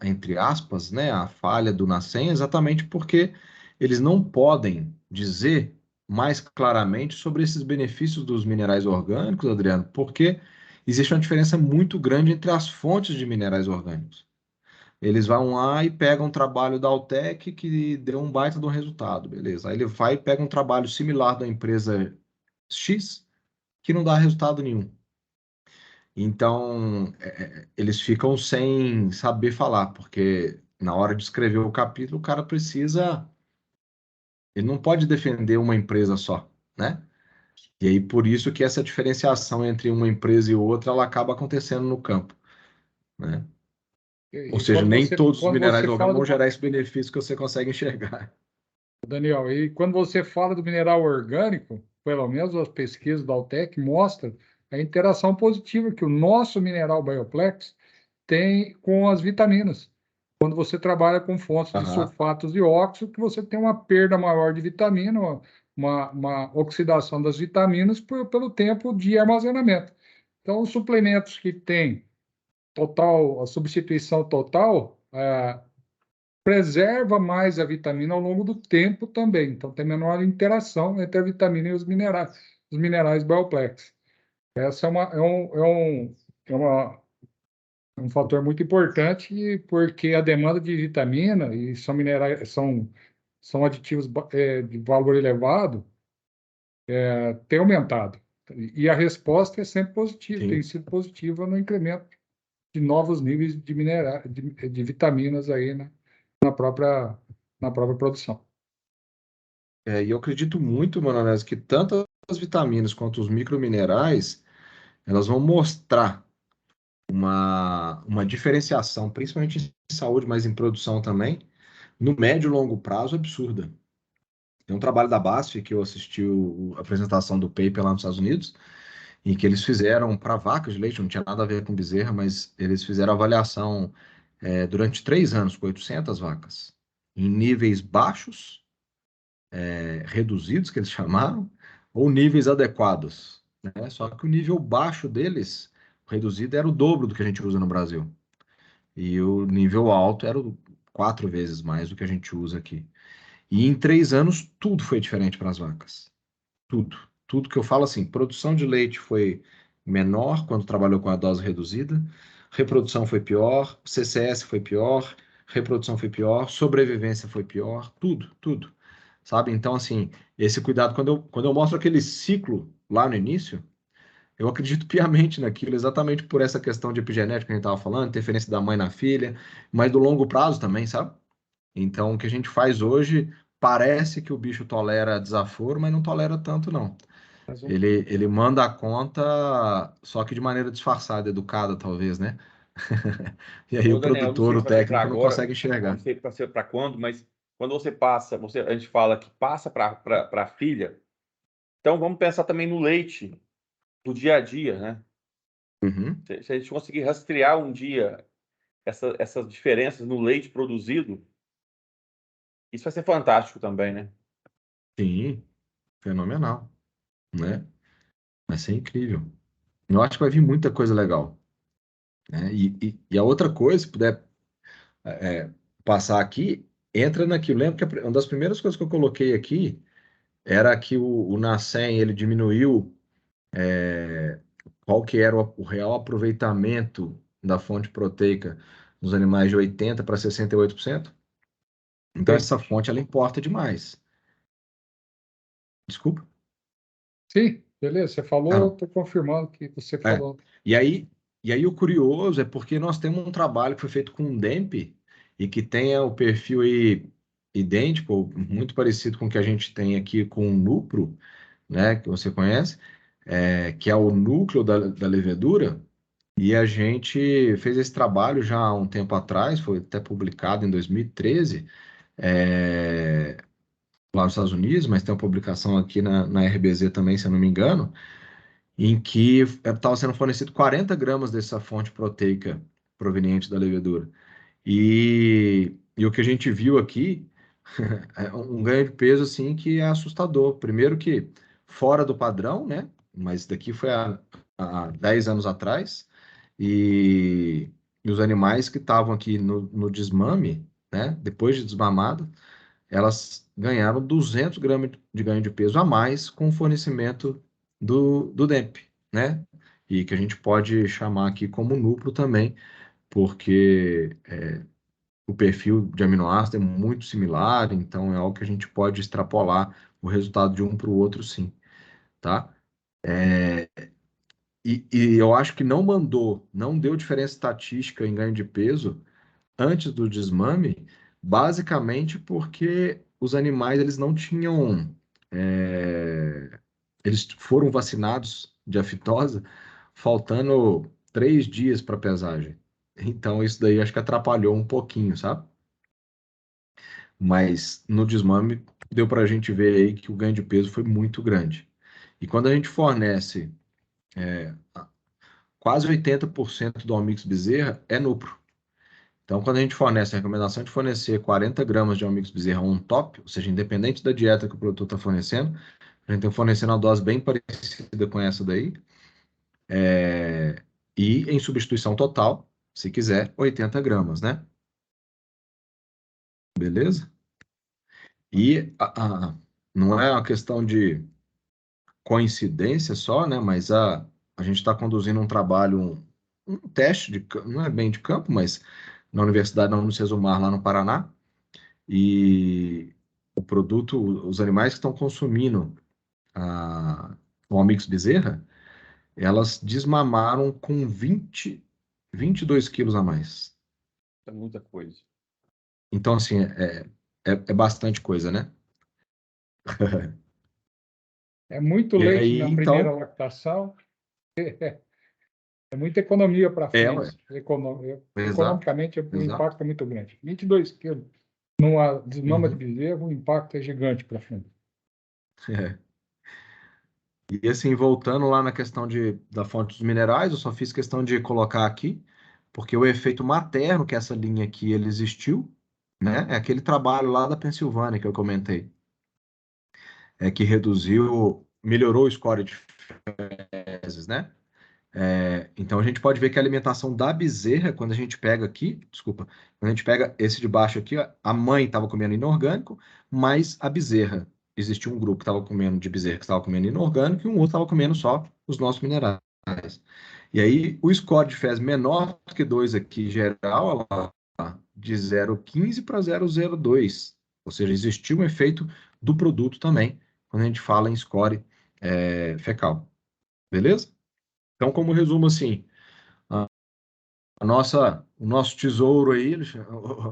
Speaker 1: entre aspas, né, a falha do Nascem é exatamente porque eles não podem dizer mais claramente sobre esses benefícios dos minerais orgânicos, Adriano, porque existe uma diferença muito grande entre as fontes de minerais orgânicos. Eles vão lá e pegam um trabalho da Altec que deu um baita de um resultado, beleza. Aí ele vai e pega um trabalho similar da empresa X que não dá resultado nenhum. Então, eles ficam sem saber falar, porque na hora de escrever o capítulo, o cara precisa. Ele não pode defender uma empresa só, né? E aí, por isso que essa diferenciação entre uma empresa e outra, ela acaba acontecendo no campo, né? Ou
Speaker 2: E
Speaker 1: seja, nem todos os
Speaker 2: quando
Speaker 1: minerais
Speaker 2: você
Speaker 1: orgânicos
Speaker 2: fala
Speaker 1: vão
Speaker 2: do
Speaker 1: gerar esse benefício que você consegue enxergar.
Speaker 2: Daniel, e quando você fala do mineral orgânico, pelo menos as pesquisas da Altec mostram a interação positiva que o nosso mineral Bioplex tem com as vitaminas. Quando você trabalha com fontes de
Speaker 1: Aham,
Speaker 2: sulfatos de óxido, que você tem uma perda maior de vitamina, uma oxidação das vitaminas pelo tempo de armazenamento. Então, os suplementos que têm total, a substituição total, preserva mais a vitamina ao longo do tempo também. Então, tem menor interação entre a vitamina e os minerais Bioplex. Essa é um fator muito importante porque a demanda de vitamina e são minerais, são aditivos de valor elevado, tem aumentado. E a resposta é sempre positiva, tem
Speaker 1: sim.
Speaker 2: sido positiva no incremento de novos níveis de vitaminas aí, né, na própria, na própria produção.
Speaker 1: E eu acredito muito, Manonés, que tanto as vitaminas quanto os microminerais, elas vão mostrar uma diferenciação, principalmente em saúde, mas em produção também, no médio e longo prazo, absurda. Tem um trabalho da BASF que eu assisti a apresentação do paper lá nos Estados Unidos, em que eles fizeram para vacas de leite, não tinha nada a ver com bezerra, mas eles fizeram avaliação durante 3 anos com 800 vacas, em níveis baixos, reduzidos, que eles chamaram, ou níveis adequados, né? Só que o nível baixo deles, reduzido, era o dobro do que a gente usa no Brasil. E o nível alto era 4 vezes mais do que a gente usa aqui. E em 3 anos, tudo foi diferente para as vacas. Tudo. Tudo que eu falo assim, produção de leite foi menor quando trabalhou com a dose reduzida, reprodução foi pior, CCS foi pior, reprodução foi pior, sobrevivência foi pior, tudo, tudo. Sabe? Então, assim, esse cuidado, quando eu mostro aquele ciclo lá no início, eu acredito piamente naquilo, exatamente por essa questão de epigenética que a gente estava falando, interferência da mãe na filha, mas do longo prazo também, sabe? Então, o que a gente faz hoje parece que o bicho tolera desaforo, mas não tolera tanto, não.
Speaker 2: Mas
Speaker 1: Ele manda a conta, só que de maneira disfarçada, educada, talvez, né? E aí
Speaker 3: Ô,
Speaker 1: o
Speaker 3: Daniel, não
Speaker 1: produtor,
Speaker 3: sei
Speaker 1: o
Speaker 3: se vai ser para
Speaker 1: técnico, não
Speaker 3: agora,
Speaker 1: consegue enxergar.
Speaker 3: não sei para ser para quando, mas quando você passa, a gente fala que passa para a filha, então vamos pensar também no leite do dia a dia, né?
Speaker 1: Uhum.
Speaker 3: Se a gente conseguir rastrear um dia essas diferenças no leite produzido, isso vai ser fantástico também, né?
Speaker 1: Sim, fenomenal, né? Vai ser incrível. Eu acho que vai vir muita coisa legal, né? E a outra coisa, se puder passar aqui, entra naquilo. Lembra que uma das primeiras coisas que eu coloquei aqui era que o Nassem, ele diminuiu qual que era o real aproveitamento da fonte proteica nos animais de 80% para 68%. Então,
Speaker 2: Sim,
Speaker 1: essa fonte, ela importa demais. Desculpa?
Speaker 2: sim, beleza. Você
Speaker 1: Ah,
Speaker 2: falou,
Speaker 1: não.
Speaker 2: estou confirmando que você
Speaker 1: É.
Speaker 2: falou.
Speaker 1: E aí o curioso é porque nós temos um trabalho que foi feito com um DEMP e que tenha o perfil aí idêntico, muito parecido com o que a gente tem aqui com o Nupro, né, que você conhece, que é o núcleo da levedura, e a gente fez esse trabalho já há um tempo atrás, foi até publicado em 2013, lá nos Estados Unidos, mas tem uma publicação aqui na RBZ também, se eu não me engano, em que estava sendo fornecido 40 gramas dessa fonte proteica proveniente da levedura. E o que a gente viu aqui é um ganho de peso assim que é assustador. Primeiro que fora do padrão, né? Mas daqui foi há 10 anos atrás. E os animais que estavam aqui no desmame, né? Depois de desmamado, elas ganharam 200 gramas de ganho de peso a mais com o fornecimento do DEMP, né? E que a gente pode chamar aqui como núcleo também, porque o perfil de aminoácido é muito similar, então é algo que a gente pode extrapolar o resultado de um para o outro, sim, tá? E eu acho que não deu diferença estatística em ganho de peso antes do desmame, basicamente porque os animais eles não tinham, eles foram vacinados de aftosa faltando 3 dias para pesagem. Então isso daí acho que atrapalhou um pouquinho, sabe? Mas no desmame deu para a gente ver aí que o ganho de peso foi muito grande. E quando a gente fornece quase 80% do Almix Bezerra é Nupro. Então, quando a gente fornece a recomendação de fornecer 40 gramas de Almix Bezerra on top, ou seja, independente da dieta que o produtor está fornecendo, a gente está fornecendo uma dose bem parecida com essa daí, e em substituição total, se quiser, 80 gramas, né? Beleza? E não é uma questão de coincidência só, né? Mas a gente está conduzindo um trabalho, um teste não é bem de campo, mas na Universidade da Unicesumar, lá no Paraná, e o produto, os animais que estão consumindo o Almix Bezerra, elas desmamaram com 22 quilos a mais.
Speaker 3: É muita coisa.
Speaker 1: Então, assim, é bastante coisa, né?
Speaker 2: É muito
Speaker 1: E
Speaker 2: leite
Speaker 1: aí,
Speaker 2: na primeira
Speaker 1: então,
Speaker 2: lactação, é muita economia para
Speaker 1: ué,
Speaker 2: frente.
Speaker 1: exato,
Speaker 2: Economicamente, o
Speaker 1: exato.
Speaker 2: impacto é muito grande. 22 quilos numa desmama de
Speaker 1: Uhum.
Speaker 2: bezerro, o impacto é gigante para frente.
Speaker 1: É. E assim, voltando lá na questão da fonte dos minerais, eu só fiz questão de colocar aqui, porque o efeito materno, que essa linha aqui, ele existiu, né? É aquele trabalho lá da Pensilvânia que eu comentei, que melhorou o score de fezes, né? Então a gente pode ver que a alimentação da bezerra, quando a gente pega aqui, desculpa, quando a gente pega esse de baixo aqui, ó, a mãe estava comendo inorgânico, mas a bezerra, existia um grupo que estava comendo de bezerra que estava comendo inorgânico e um outro estava comendo só os nossos minerais. E aí o score de fezes menor que 2 aqui geral, ó, lá, de 0,15 para 0,02. Ou seja, existiu um efeito do produto também, quando a gente fala em score fecal. Beleza? Então, como resumo assim, a o nosso tesouro aí,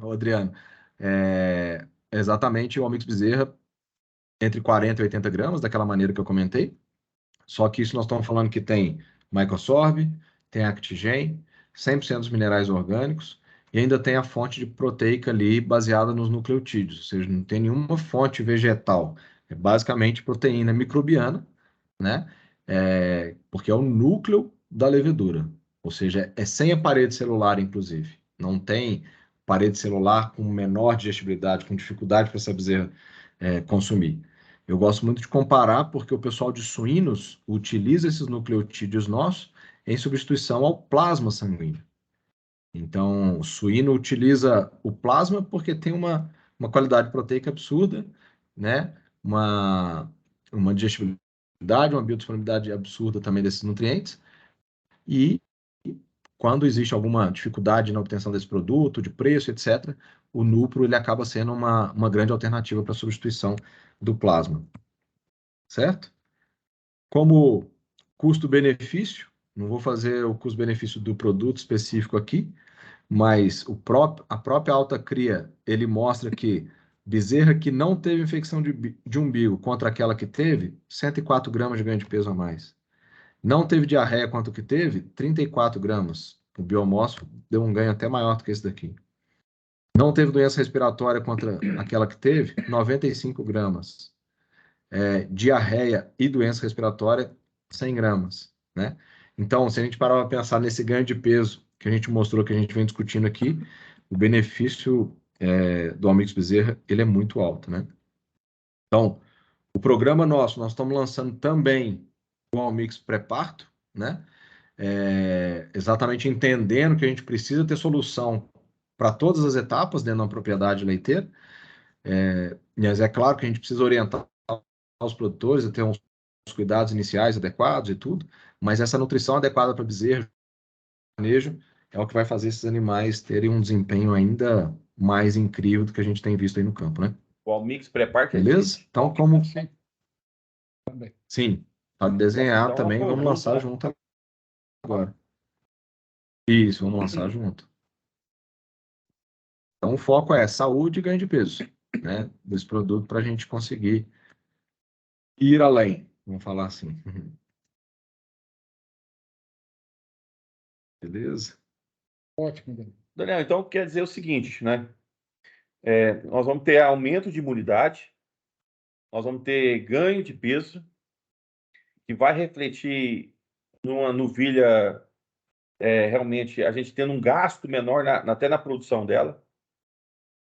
Speaker 1: o Adriano, é exatamente o Omix Bezerra entre 40 e 80 gramas, daquela maneira que eu comentei. Só que isso nós estamos falando que tem Mycosorb, tem Actigen, 100% dos minerais orgânicos, e ainda tem a fonte de proteica ali baseada nos nucleotídeos, ou seja, não tem nenhuma fonte vegetal. É basicamente proteína microbiana, né? Porque é o núcleo da levedura, ou seja, é sem a parede celular, inclusive. Não tem parede celular com menor digestibilidade, com dificuldade para essa bezerra consumir. Eu gosto muito de comparar porque o pessoal de suínos utiliza esses nucleotídeos nossos em substituição ao plasma sanguíneo. Então, o suíno utiliza o plasma porque tem uma qualidade proteica absurda, né? Uma digestibilidade, uma biodisponibilidade absurda também desses nutrientes. E quando existe alguma dificuldade na obtenção desse produto, de preço, etc., o núcleo ele acaba sendo uma grande alternativa para a substituição do plasma, certo? Como custo-benefício, não vou fazer o custo-benefício do produto específico aqui, mas a própria alta cria, ele mostra que bezerra que não teve infecção de umbigo contra aquela que teve, 104 gramas de ganho de peso a mais. Não teve diarreia quanto que teve, 34 gramas. O biomorfo deu um ganho até maior do que esse daqui. Não teve doença respiratória contra aquela que teve, 95 gramas. Diarreia e doença respiratória, 100 gramas, né? Então, se a gente parar para pensar nesse ganho de peso que a gente mostrou, que a gente vem discutindo aqui, o benefício do Almix Bezerra, ele é muito alto, né? Então, o programa nosso, nós estamos lançando também o Almix pré-parto, né? Exatamente entendendo que a gente precisa ter solução para todas as etapas dentro da propriedade leiteira. Mas é claro que a gente precisa orientar os produtores a ter uns cuidados iniciais adequados e tudo, mas essa nutrição adequada para bezerro, manejo, é o que vai fazer esses animais terem um desempenho ainda mais incrível do que a gente tem visto aí no campo, né?
Speaker 3: O Almix pré-parto
Speaker 1: Beleza? Então, como...
Speaker 2: Sim. Também.
Speaker 1: Sim, para desenhar
Speaker 3: Então,
Speaker 1: também, vamos lançar junto agora. Isso, vamos lançar junto. Então, o foco é saúde e ganho de peso, né? Desse produto para a gente conseguir ir além, vamos falar assim. Beleza?
Speaker 2: Ótimo, Daniel.
Speaker 3: Daniel, então quer dizer o seguinte, né? Nós vamos ter aumento de imunidade, nós vamos ter ganho de peso, que vai refletir numa novilha, realmente, a gente tendo um gasto menor até na produção dela,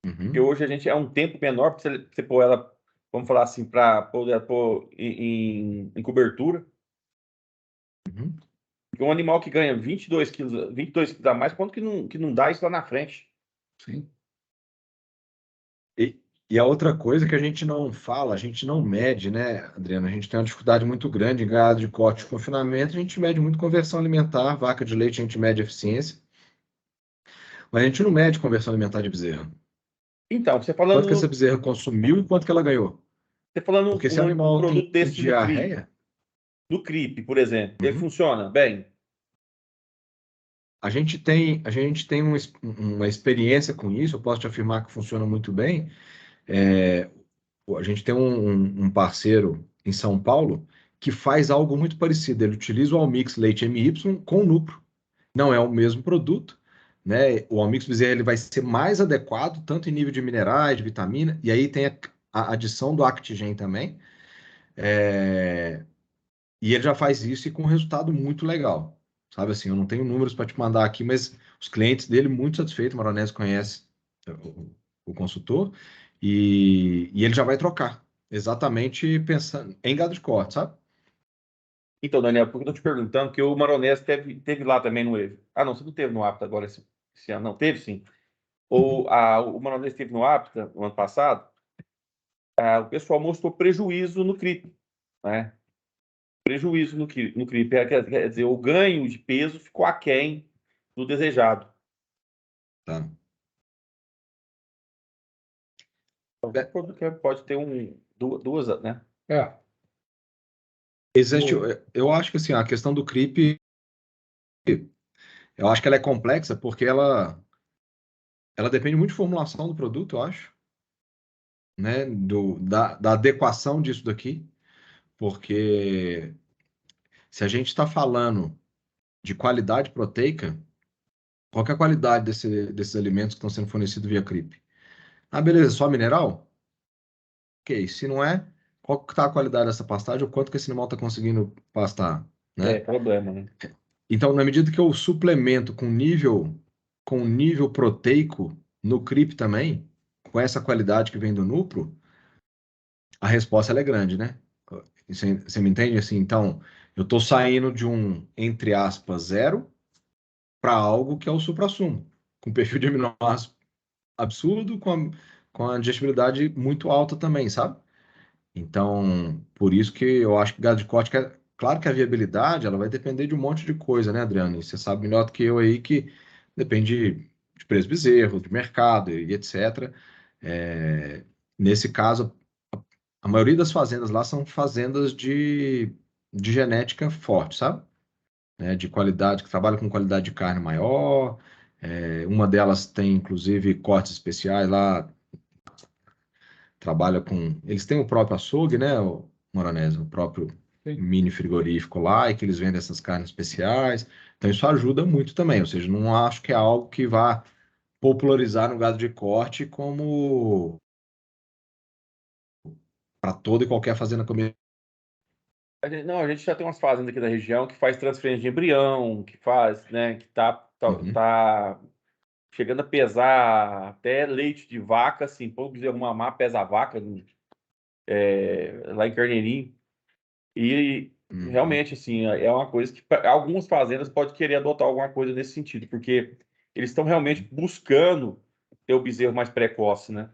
Speaker 3: porque hoje a gente é um tempo menor para você pôr ela, vamos falar assim, para poder pôr em cobertura.
Speaker 1: Uhum.
Speaker 3: Porque um animal que ganha 22 quilos a mais, quanto que não dá isso lá na frente?
Speaker 2: Sim.
Speaker 1: E a outra coisa que a gente não fala, a gente não mede, né, Adriano? A gente tem uma dificuldade muito grande em gado de corte de confinamento, a gente mede muito conversão alimentar, vaca de leite a gente mede eficiência, mas a gente não mede conversão alimentar de bezerra.
Speaker 3: Então,
Speaker 1: Quanto que essa bezerra consumiu e quanto que ela ganhou?
Speaker 3: Você falando
Speaker 1: Porque se o
Speaker 3: um
Speaker 1: animal tem
Speaker 3: produto desse
Speaker 1: diarreia...
Speaker 3: no CRIP, por exemplo, ele
Speaker 1: Uhum.
Speaker 3: funciona bem?
Speaker 1: A gente tem uma experiência com isso, eu posso te afirmar que funciona muito bem. A gente tem um parceiro em São Paulo que faz algo muito parecido. Ele utiliza o Almix Leite MY com o Nupro. Não é o mesmo produto, né? O Almix Bezerra ele vai ser mais adequado, tanto em nível de minerais, de vitamina, e aí tem a adição do Actigen também. E ele já faz isso e com um resultado muito legal. Sabe assim, eu não tenho números para te mandar aqui, mas os clientes dele muito satisfeitos, o Maronese conhece o consultor, e ele já vai trocar, exatamente pensando em gado de corte, sabe?
Speaker 3: Então, Daniel, porque eu estou te perguntando que o Maronese teve lá também no EVE. Ah, não, você não teve no APTA agora esse ano, não, teve sim. O Maronese teve no APTA no ano passado, o pessoal mostrou prejuízo no CRIP, né? Prejuízo no CRIP, quer dizer, o ganho de peso ficou aquém do desejado.
Speaker 1: Tá.
Speaker 3: Então, o produto pode ter duas, né?
Speaker 1: Existe, eu acho que assim, a questão do CRIP, eu acho que ela é complexa porque ela depende muito de formulação do produto, eu acho, né? Da adequação disso daqui, porque se a gente está falando de qualidade proteica, qual que é a qualidade desses alimentos que estão sendo fornecidos via CRIP? Ah, beleza, só mineral? Ok, se não é, qual que está a qualidade dessa pastagem, o quanto que esse animal está conseguindo pastar,
Speaker 3: É
Speaker 1: né?
Speaker 3: problema, né?
Speaker 1: Então, na medida que eu suplemento com nível proteico no CRIP também, com essa qualidade que vem do Nupro, a resposta ela é grande, né? Você me entende assim? Então, eu estou saindo de um, entre aspas, zero para algo que é o suprassumo. com perfil de aminoácido absurdo, com a digestibilidade muito alta também, sabe? Então, por isso que eu acho que gado de corte, claro que a viabilidade, ela vai depender de um monte de coisa, né, Adriano? E você sabe melhor do que eu aí que depende de preço de bezerro, de mercado e etc. É, nesse caso, a maioria das fazendas lá são fazendas de genética forte, sabe? De qualidade, que trabalham com qualidade de carne maior. Uma delas tem, inclusive, cortes especiais lá, trabalha com. Eles têm o próprio açougue, né, o Moranese, o próprio
Speaker 2: Sim.
Speaker 1: mini frigorífico lá, e que eles vendem essas carnes especiais. Então, isso ajuda muito também. Ou seja, não acho que é algo que vá popularizar no gado de corte como para toda e qualquer fazenda comer.
Speaker 3: Não, a gente já tem umas fazendas aqui da região que faz transferência de embrião, que faz, né, que
Speaker 1: Uhum,
Speaker 3: tá chegando a pesar até leite de vaca, assim, pô, o bezerro mamar pesa a vaca, lá em Carneirinho. E
Speaker 1: uhum,
Speaker 3: realmente, assim, é uma coisa que algumas fazendas podem querer adotar alguma coisa nesse sentido, porque eles estão realmente buscando ter o bezerro mais precoce, né?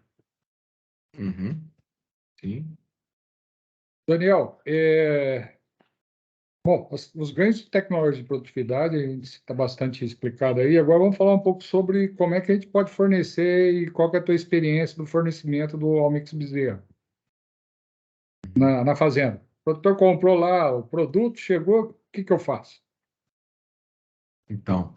Speaker 1: uhum, sim.
Speaker 2: Daniel, bom, os ganhos de tecnologia de produtividade está bastante explicado aí. Agora vamos falar um pouco sobre como é que a gente pode fornecer e qual que é a tua experiência do fornecimento do Almix Bezerra na fazenda. O produtor comprou lá o produto, chegou, o que que eu faço?
Speaker 1: Então,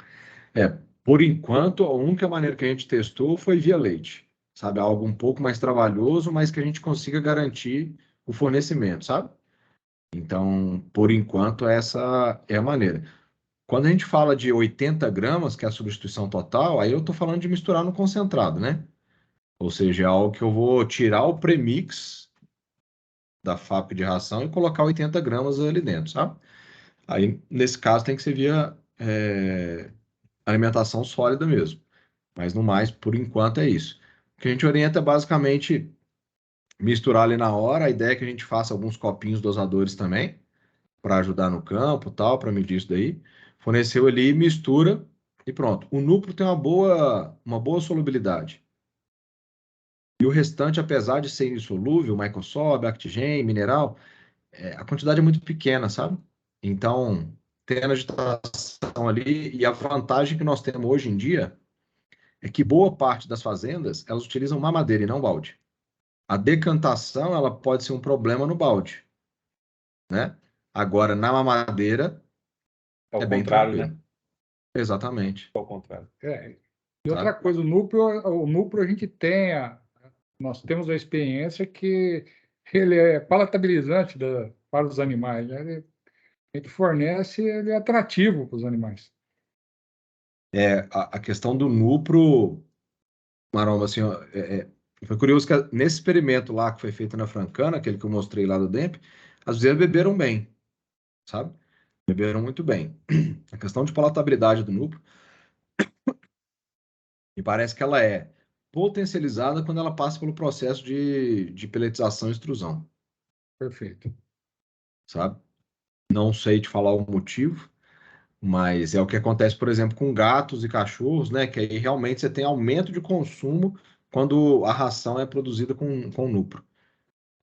Speaker 1: é, por enquanto, a única maneira que a gente testou foi via leite, sabe? Algo um pouco mais trabalhoso, mas que a gente consiga garantir o fornecimento, sabe? Então, por enquanto, essa é a maneira. Quando a gente fala de 80 gramas, que é a substituição total, aí eu estou falando de misturar no concentrado, né? Ou seja, é algo que eu vou tirar o premix da fábrica de ração e colocar 80 gramas ali dentro, sabe? Aí, nesse caso, tem que ser via alimentação sólida mesmo. Mas no mais, por enquanto, é isso. O que a gente orienta é basicamente misturar ali na hora. A ideia é que a gente faça alguns copinhos dosadores também, para ajudar no campo, tal, para medir isso daí. Forneceu ali, mistura e pronto. O núcleo tem uma boa solubilidade. E o restante, apesar de ser insolúvel, Microsoft, Actigen, mineral, a quantidade é muito pequena, sabe? Então, tem agitação ali e a vantagem que nós temos hoje em dia é que boa parte das fazendas, elas utilizam mamadeira e não balde. A decantação, ela pode ser um problema no balde, né? Agora, na mamadeira,
Speaker 3: É o
Speaker 1: é bem
Speaker 3: contrário, né?
Speaker 1: tranquilo. Exatamente.
Speaker 3: É o contrário.
Speaker 2: E outra
Speaker 1: Sabe?
Speaker 2: coisa, o núcleo a gente tem, nós temos a experiência que ele é palatabilizante para os animais, né? A gente fornece, ele é atrativo para os animais.
Speaker 1: A questão do Nupro, Maromba, assim, ó, foi curioso que nesse experimento lá que foi feito na Francana, aquele que eu mostrei lá do DEMP, as vezes beberam bem, sabe? Beberam muito bem. A questão de palatabilidade do Nupro, me parece que ela é potencializada quando ela passa pelo processo de peletização e extrusão,
Speaker 2: Perfeito.
Speaker 1: sabe? Não sei te falar o motivo, mas é o que acontece, por exemplo, com gatos e cachorros, né? Que aí realmente você tem aumento de consumo quando a ração é produzida com Nupro.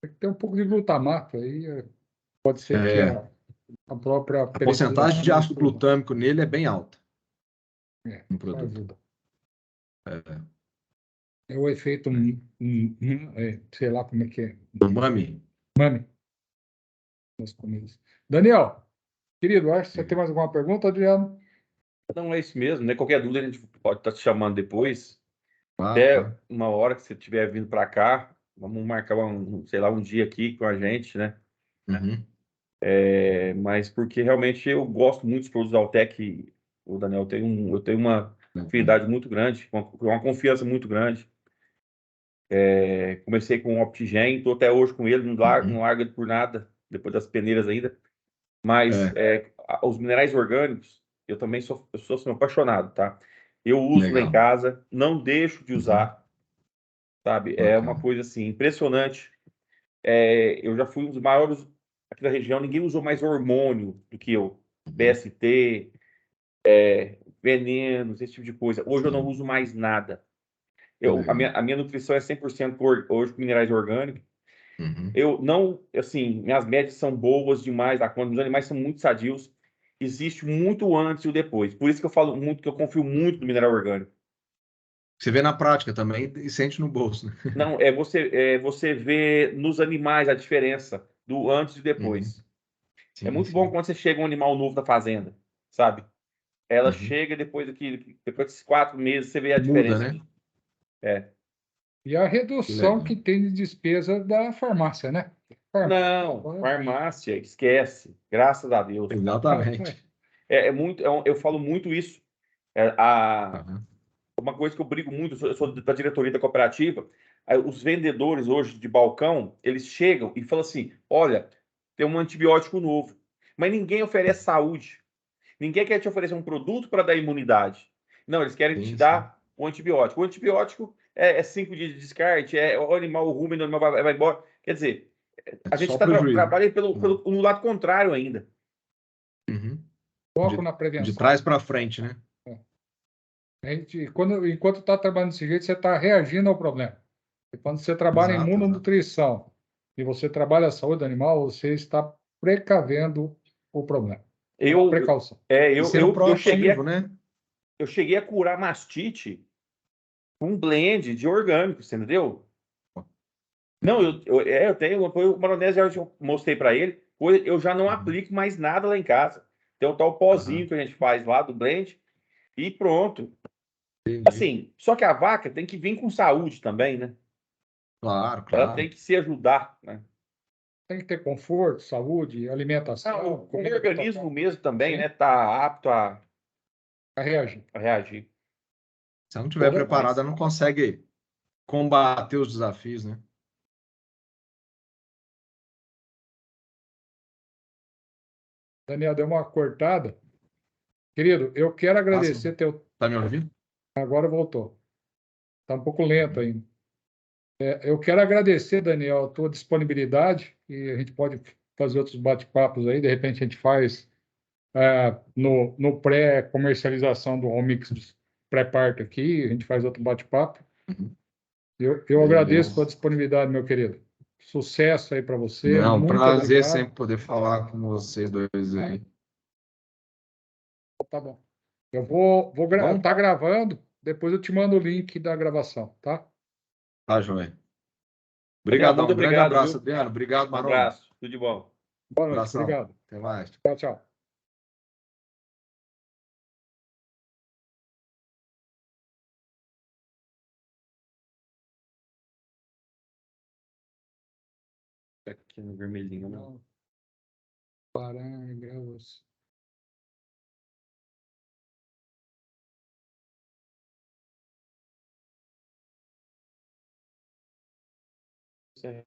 Speaker 2: Tem que ter um pouco de glutamato aí, pode ser que
Speaker 1: É,
Speaker 2: a própria
Speaker 1: a porcentagem de
Speaker 2: peletização e
Speaker 1: ácido
Speaker 2: extrusão.
Speaker 1: glutâmico nele é bem alta no
Speaker 2: Isso
Speaker 1: produto.
Speaker 2: ajuda. É o efeito, sei lá como é que é,
Speaker 1: Umami?
Speaker 2: mame nas comidas. Daniel, querido, acho que você tem mais alguma pergunta, Adriano?
Speaker 3: Não é isso mesmo, né? Qualquer dúvida a gente pode estar te chamando depois.
Speaker 1: Claro,
Speaker 3: Até
Speaker 1: claro.
Speaker 3: uma hora que você estiver vindo para cá, vamos marcar sei lá, um dia aqui com a gente, né?
Speaker 1: Uhum,
Speaker 3: Mas porque realmente eu gosto muito dos produtos da Altec, o Daniel, eu tenho uma
Speaker 1: legal.
Speaker 3: afinidade muito grande, uma confiança muito grande. Comecei com o Optigen, estou até hoje com ele, não
Speaker 1: Uhum,
Speaker 3: largo ele por nada, depois das peneiras ainda. Mas
Speaker 1: é,
Speaker 3: os minerais orgânicos, eu sou assim, apaixonado, tá? Eu uso lá em
Speaker 1: legal.
Speaker 3: casa, não deixo de
Speaker 1: Uhum,
Speaker 3: usar, sabe? É uma
Speaker 1: bacana.
Speaker 3: coisa assim impressionante. Eu já fui um dos maiores aqui da região, ninguém usou mais hormônio do que eu.
Speaker 1: Uhum,
Speaker 3: BST, venenos, esse tipo de coisa. Hoje eu não
Speaker 1: Sim.
Speaker 3: uso mais nada.
Speaker 1: Legal.
Speaker 3: A minha nutrição é 100% hoje com minerais orgânicos.
Speaker 1: Uhum.
Speaker 3: Eu não, assim, minhas médias são boas demais da conta, os animais são muito sadios. Existe muito antes e o depois. Por isso que eu falo muito, que eu confio muito no mineral orgânico.
Speaker 1: Você vê na prática também e sente no bolso, né?
Speaker 3: Não, você vê nos animais a diferença do antes e
Speaker 1: Uhum.
Speaker 3: depois. É
Speaker 1: Sim,
Speaker 3: muito bom
Speaker 1: sim.
Speaker 3: quando você chega um animal novo da fazenda, sabe? Ela
Speaker 1: Uhum.
Speaker 3: chega depois desses 4 meses, você vê a
Speaker 1: Muda,
Speaker 3: diferença.
Speaker 1: né?
Speaker 3: É.
Speaker 2: E a
Speaker 1: Que
Speaker 2: redução
Speaker 1: legal.
Speaker 2: que tem de despesa da farmácia, né? Farmácia.
Speaker 3: Não, farmácia, esquece. Graças a Deus.
Speaker 1: Exatamente.
Speaker 3: Eu falo muito isso. É, a,
Speaker 1: Uhum.
Speaker 3: uma coisa que eu brigo muito, eu sou da diretoria da cooperativa, aí os vendedores hoje de balcão, eles chegam e falam assim, olha, tem um antibiótico novo, mas ninguém oferece saúde, ninguém quer te oferecer um produto para dar imunidade. Não, eles querem te
Speaker 1: Sim, sim.
Speaker 3: dar o antibiótico. O antibiótico é 5 dias de descarte, o animal rume, o animal vai embora. Quer dizer,
Speaker 1: É
Speaker 3: a gente
Speaker 1: só prejuízo.
Speaker 3: trabalha
Speaker 1: Uhum.
Speaker 3: no lado contrário ainda.
Speaker 1: Uhum.
Speaker 2: Foco
Speaker 1: De,
Speaker 2: na
Speaker 1: de
Speaker 2: prevenção.
Speaker 1: trás para frente, né?
Speaker 2: A gente, enquanto está trabalhando desse jeito, você está reagindo ao problema. E quando você trabalha em
Speaker 1: Exato, exato.
Speaker 2: imunonutrição e você trabalha a saúde animal, você está precavendo o problema. É uma
Speaker 3: Eu,
Speaker 2: precaução.
Speaker 1: E sendo proativo, né?
Speaker 3: eu cheguei a curar mastite com um blend de orgânico, você entendeu? Não,
Speaker 1: Legal.
Speaker 3: eu tenho, o maronese eu mostrei para ele, eu já não
Speaker 1: Uhum.
Speaker 3: aplico mais nada lá em casa. Tem o tal
Speaker 1: Aham.
Speaker 3: pozinho que a gente faz lá do blend e pronto.
Speaker 1: Entendi.
Speaker 3: Assim, só que a vaca tem que vir com saúde também, né?
Speaker 1: Claro,
Speaker 3: Ela tem
Speaker 1: claro.
Speaker 3: que se ajudar, né?
Speaker 2: Tem que ter conforto, saúde, alimentação,
Speaker 3: O
Speaker 2: comida de
Speaker 3: organismo
Speaker 2: total.
Speaker 3: mesmo também,
Speaker 2: Sim,
Speaker 3: né? Tá apto
Speaker 2: a reagir.
Speaker 3: a reagir.
Speaker 1: Se ela não estiver
Speaker 3: Bom
Speaker 1: preparada,
Speaker 3: demais.
Speaker 1: ela não consegue combater os desafios, né?
Speaker 2: Daniel, deu uma cortada. Querido, eu quero
Speaker 1: Passa.
Speaker 2: agradecer teu.
Speaker 1: Tá me ouvindo?
Speaker 2: Agora voltou. Está um pouco lento
Speaker 1: Uhum.
Speaker 2: ainda. Eu quero agradecer, Daniel, a tua disponibilidade e a gente pode fazer outros bate-papos aí. De repente, a gente faz no pré-comercialização do Homix pré-parto aqui, a gente faz outro bate-papo.
Speaker 1: Uhum.
Speaker 2: Eu agradeço a tua
Speaker 1: Beleza.
Speaker 2: disponibilidade, meu querido. Sucesso aí para você.
Speaker 1: Não,
Speaker 2: Muito
Speaker 1: prazer
Speaker 2: obrigado.
Speaker 1: sempre poder falar com vocês dois aí.
Speaker 2: Tá bom. Eu vou
Speaker 1: Tá bom?
Speaker 2: tá gravando, depois eu te mando o link da gravação, tá?
Speaker 1: Tá, joia.
Speaker 3: Daniel,
Speaker 1: Obrigadão.
Speaker 3: muito
Speaker 1: Um grande
Speaker 3: obrigado,
Speaker 1: abraço,
Speaker 3: viu?
Speaker 1: Adriano. Obrigado,
Speaker 3: Um
Speaker 1: Maroni.
Speaker 3: abraço. Tudo de bom.
Speaker 2: Boa noite.
Speaker 1: Abração.
Speaker 2: Obrigado.
Speaker 1: Até mais.
Speaker 2: Tchau, tchau.
Speaker 3: Aqui no vermelhinho, né?
Speaker 2: Parágrafos.